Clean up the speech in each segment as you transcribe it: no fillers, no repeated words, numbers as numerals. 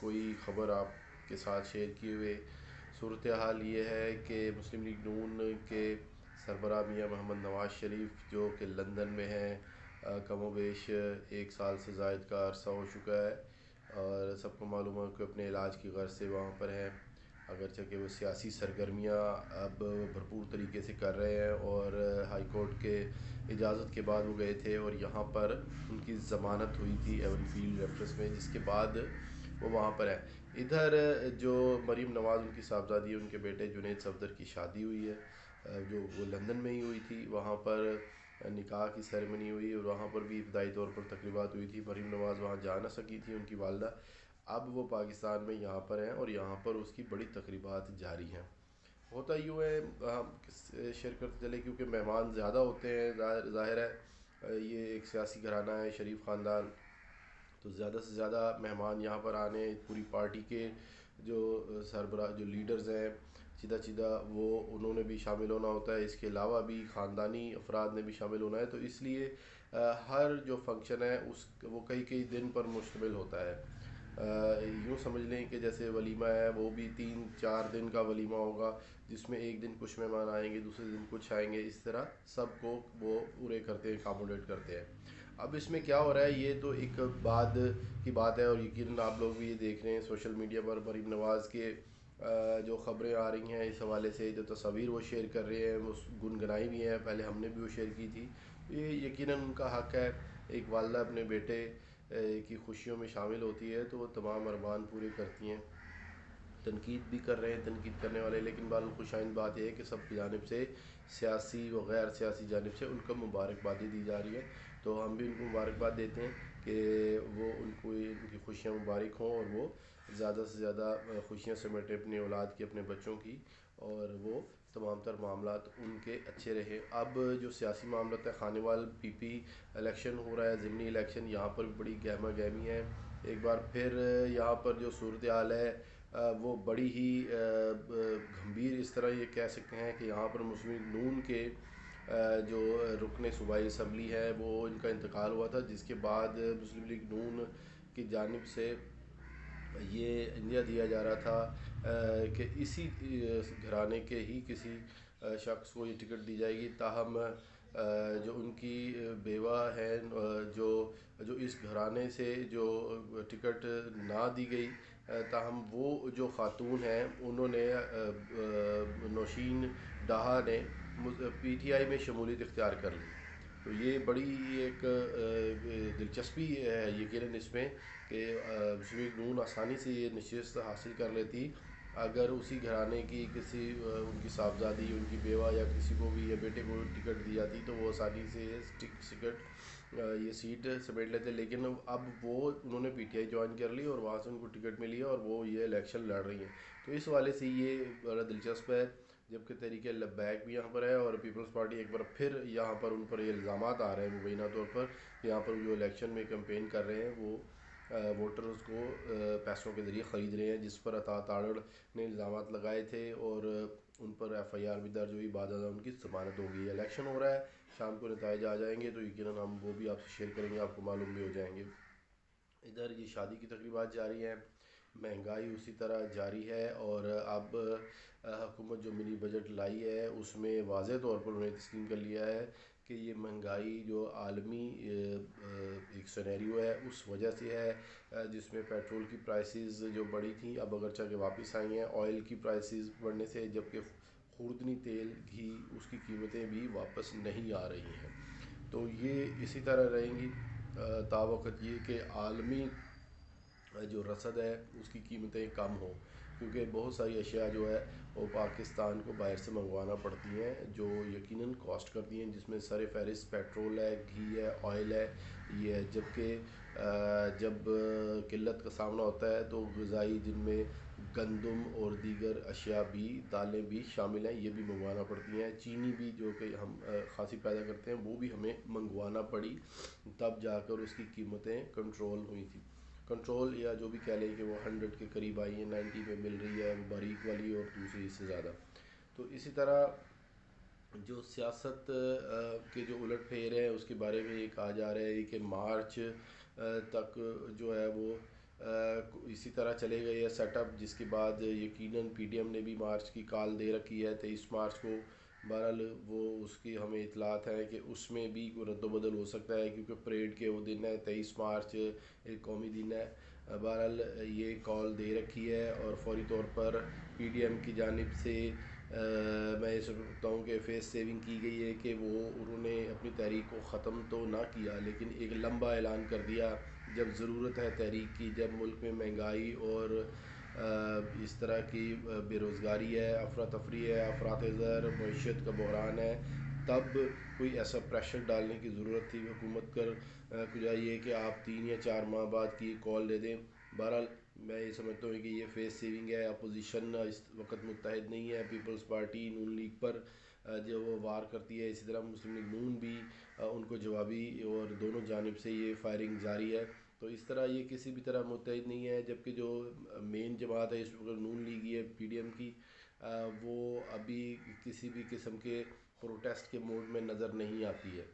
کوئی خبر آپ کے ساتھ شیئر کیے ہوئے. صورتحال یہ ہے کہ مسلم لیگ نون کے سربراہ میاں محمد نواز شریف جو کہ لندن میں ہیں، کم و بیش 1 سال سے زائد کا عرصہ ہو چکا ہے اور سب کو معلوم ہے کہ اپنے علاج کی غرض سے وہاں پر ہیں، اگرچہ کہ وہ سیاسی سرگرمیاں اب بھرپور طریقے سے کر رہے ہیں اور ہائی کورٹ کے اجازت کے بعد وہ گئے تھے اور یہاں پر ان کی ضمانت ہوئی تھی ایون فیلڈ ریفرنس میں، جس کے بعد وہ وہاں پر ہیں. ادھر جو مریم نواز ان کی صاحبزادی ہے، ان کے بیٹے جنید صفدر کی شادی ہوئی ہے جو وہ لندن میں ہی ہوئی تھی. وہاں پر نکاح کی سیریمنی ہوئی اور وہاں پر بھی ابتدائی طور پر تقریبات ہوئی تھی. مریم نواز وہاں جا نہ سکی تھی، ان کی والدہ. اب وہ پاکستان میں یہاں پر ہیں اور یہاں پر اس کی بڑی تقریبات جاری ہیں. ہوتا یوں ہے، ہم شیئر کرتے چلے کیونکہ مہمان زیادہ ہوتے ہیں. ظاہر ہے یہ ایک سیاسی گھرانہ ہے، شریف خاندان، تو زیادہ سے زیادہ مہمان یہاں پر آنے، پوری پارٹی کے جو سربراہ جو لیڈرز ہیں سیدھا وہ انہوں نے بھی شامل ہونا ہوتا ہے. اس کے علاوہ بھی خاندانی افراد نے بھی شامل ہونا ہے، تو اس لیے ہر جو فنکشن ہے وہ کئی دن پر مشتمل ہوتا ہے. یوں سمجھ لیں کہ جیسے ولیمہ ہے وہ بھی 3-4 دن کا ولیمہ ہوگا، جس میں ایک دن کچھ مہمان آئیں گے، دوسرے دن کچھ آئیں گے، اس طرح سب کو وہ پورے کرتے ہیں، اکاموڈیٹ کرتے ہیں. اب اس میں کیا ہو رہا ہے، یہ تو ایک بعد کی بات ہے اور یقیناً آپ لوگ بھی یہ دیکھ رہے ہیں سوشل میڈیا پر مریم نواز کے جو خبریں آ رہی ہیں اس حوالے سے، جو تصاویر وہ شیئر کر رہے ہیں وہ گنگنائی بھی ہیں، پہلے ہم نے بھی وہ شیئر کی تھی. یہ یقیناً ان کا حق ہے، ایک والدہ اپنے بیٹے کی خوشیوں میں شامل ہوتی ہے تو وہ تمام ارمان پورے کرتی ہیں. تنقید بھی کر رہے ہیں تنقید کرنے والے، لیکن خوش آئند بات یہ ہے کہ سب کی جانب سے سیاسی و غیر سیاسی جانب سے ان کو مبارکبادی دی جا رہی ہے. تو ہم بھی ان کو مبارکباد دیتے ہیں کہ وہ ان کی خوشیاں مبارک ہوں اور وہ زیادہ سے زیادہ خوشیاں سمیٹیں اپنی اولاد کی، اپنے بچوں کی، اور وہ تمام تر معاملات ان کے اچھے رہے. اب جو سیاسی معاملات ہے، خانیوال پی پی الیکشن ہو رہا ہے، ضمنی الیکشن، یہاں پر بھی بڑی گہما گہمی ہے. ایک بار پھر یہاں پر جو صورتحال ہے وہ بڑی ہی گھمبیر، اس طرح یہ کہہ سکتے ہیں کہ یہاں پر مسلم لیگ نون کے جو رکن صوبائی اسمبلی ہے وہ ان کا انتقال ہوا تھا، جس کے بعد مسلم لیگ نون کی جانب سے یہ اندیا دیا جا رہا تھا کہ اسی گھرانے کے ہی کسی شخص کو یہ ٹکٹ دی جائے گی. تاہم جو ان کی بیوہ ہیں جو اس گھرانے سے جو ٹکٹ نہ دی گئی، تاہم وہ جو خاتون ہیں انہوں نے نوشین ڈاہا نے پی ٹی آئی میں شمولیت اختیار کر لی. تو یہ بڑی ایک دلچسپی ہے یقیناً اس میں کہ مسلم لیگ نون آسانی سے یہ نشست حاصل کر لیتی اگر اسی گھرانے کی کسی ان کی صاحبزادی، ان کی بیوہ یا کسی کو بھی یا بیٹے کو ٹکٹ دی جاتی تو وہ آسانی سے یہ سیٹ سمیٹ لیتے. لیکن اب وہ انہوں نے پی ٹی آئی جوائن کر لی اور وہاں سے ان کو ٹکٹ ملی ہے اور وہ یہ الیکشن لڑ رہی ہیں. تو اس حوالے سے یہ بڑا دلچسپ ہے، جبکہ تحریک لبیک بھی یہاں پر ہے اور پیپلز پارٹی ایک بار پھر یہاں پر ان پر یہ الزامات آ رہے ہیں مبینہ طور پر کہ یہاں پر جو الیکشن میں کیمپین کر رہے ہیں وہ ووٹرز کو پیسوں کے ذریعے خرید رہے ہیں، جس پر عطا تاڑڑ نے الزامات لگائے تھے اور ان پر ایف آئی آر بھی درج ہوئی. بعد ازاں ان کی ضمانت ہو گئی ہے. الیکشن ہو رہا ہے، شام کو نتائج آ جائیں گے تو یقیناً ہم وہ بھی آپ سے شیئر کریں گے، آپ کو معلوم بھی ہو جائیں گے. ادھر یہ شادی کی تقریبات جاری ہیں، مہنگائی اسی طرح جاری ہے اور اب حکومت جو منی بجٹ لائی ہے اس میں واضح طور پر انہوں نے تسلیم کر لیا ہے کہ یہ مہنگائی جو عالمی ایک سینیریو ہے اس وجہ سے ہے، جس میں پیٹرول کی پرائسز جو بڑھی تھیں اب اگرچہ کہ واپس آئی ہیں، آئل کی پرائسز بڑھنے سے، جبکہ خوردنی تیل گھی اس کی قیمتیں بھی واپس نہیں آ رہی ہیں. تو یہ اسی طرح رہیں گی تاوقت یہ کہ عالمی جو رسد ہے اس کی قیمتیں کم ہوں، کیونکہ بہت ساری اشیاء جو ہے وہ پاکستان کو باہر سے منگوانا پڑتی ہیں جو یقیناً کاسٹ کرتی ہیں، جس میں سر فہرست پیٹرول ہے، گھی ہے، آئل ہے، یہ ہے. جبکہ جب قلت کا سامنا ہوتا ہے تو غذائی جن میں گندم اور دیگر اشیاء بھی، دالیں بھی شامل ہیں، یہ بھی منگوانا پڑتی ہیں. چینی بھی جو کہ ہم خاصی پیدا کرتے ہیں وہ بھی ہمیں منگوانا پڑی، تب جا کر اس کی قیمتیں کنٹرول ہوئی تھی. کنٹرول یا جو بھی کہہ لیں کہ وہ 100 کے قریب آئی ہیں، 90 پہ مل رہی ہے باریک والی اور دوسری اس سے زیادہ. تو اسی طرح جو سیاست کے جو الٹ پھیر ہیں اس کے بارے میں یہ کہا جا رہا ہے کہ مارچ تک جو ہے وہ اسی طرح چلے گئے یہ سیٹ اپ، جس کے بعد یقیناً پی ڈی ایم نے بھی مارچ کی کال دے رکھی ہے 23 مارچ کو. بہرحال وہ اس کی ہمیں اطلاعات ہیں کہ اس میں بھی کوئی رد و بدل ہو سکتا ہے، کیونکہ پریڈ کے وہ دن ہے 23 مارچ، ایک قومی دن ہے. بہرحال یہ کال دے رکھی ہے اور فوری طور پر پی ڈی ایم کی جانب سے میں یہ سمجھتا ہوں کہ فیس سیونگ کی گئی ہے کہ انہوں نے اپنی تحریک کو ختم تو نہ کیا، لیکن ایک لمبا اعلان کر دیا. جب ضرورت ہے تحریک کی، جب ملک میں مہنگائی اور اس طرح کی بے روزگاری ہے، افراتفری ہے، افراط زر، معیشت کا بحران ہے، تب کوئی ایسا پریشر ڈالنے کی ضرورت تھی حکومت کر یہ کہ آپ 3 یا 4 ماہ بعد کی کال دے دیں. بہرحال میں یہ سمجھتا ہوں کہ یہ فیس سیونگ ہے. اپوزیشن اس وقت متحد نہیں ہے پیپلز پارٹی نون لیگ پر، جو وہ وار کرتی ہے، اسی طرح مسلم لیگ نون بھی ان کو جوابی، اور دونوں جانب سے یہ فائرنگ جاری ہے. تو اس طرح یہ کسی بھی طرح متحد نہیں ہے، جبکہ جو مین جماعت ہے اس وقت نون لیگ ہی ہے پی ڈی ایم کی، وہ ابھی کسی بھی قسم کے پروٹیسٹ کے موڈ میں نظر نہیں آتی ہے.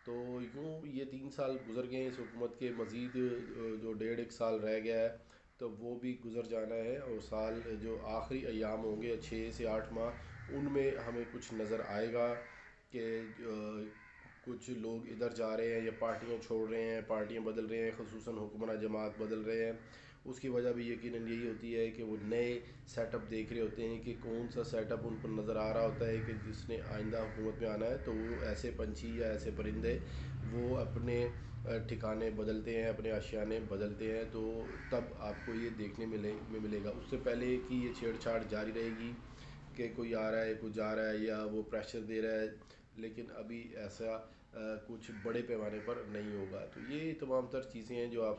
تو یوں یہ 3 سال گزر گئے ہیں اس حکومت کے، مزید جو 1.5 1 سال رہ گیا ہے تو وہ بھی گزر جانا ہے، اور سال جو آخری ایام ہوں گے 6 سے 8 ماہ، ان میں ہمیں کچھ نظر آئے گا کہ کچھ لوگ ادھر جا رہے ہیں یا پارٹیاں چھوڑ رہے ہیں، پارٹیاں بدل رہے ہیں، خصوصاً حکمراں جماعت بدل رہے ہیں. اس کی وجہ بھی یقیناً یہی ہوتی ہے کہ وہ نئے سیٹ اپ دیکھ رہے ہوتے ہیں کہ کون سا سیٹ اپ ان پر نظر آ رہا ہوتا ہے کہ جس نے آئندہ حکومت میں آنا ہے. تو وہ ایسے پنچھی یا ایسے پرندے وہ اپنے ٹھکانے بدلتے ہیں، اپنے آشیانے بدلتے ہیں. تو تب آپ کو یہ دیکھنے میں ملے گا. اس سے پہلے کہ یہ چھیڑ چھاڑ جاری رہے گی کہ کوئی آ رہا ہے، کوئی جا رہا ہے، یا وہ پریشر دے رہا ہے، لیکن ابھی ایسا کچھ بڑے پیمانے پر نہیں ہوگا. تو یہ تمام تر چیزیں ہیں جو آپ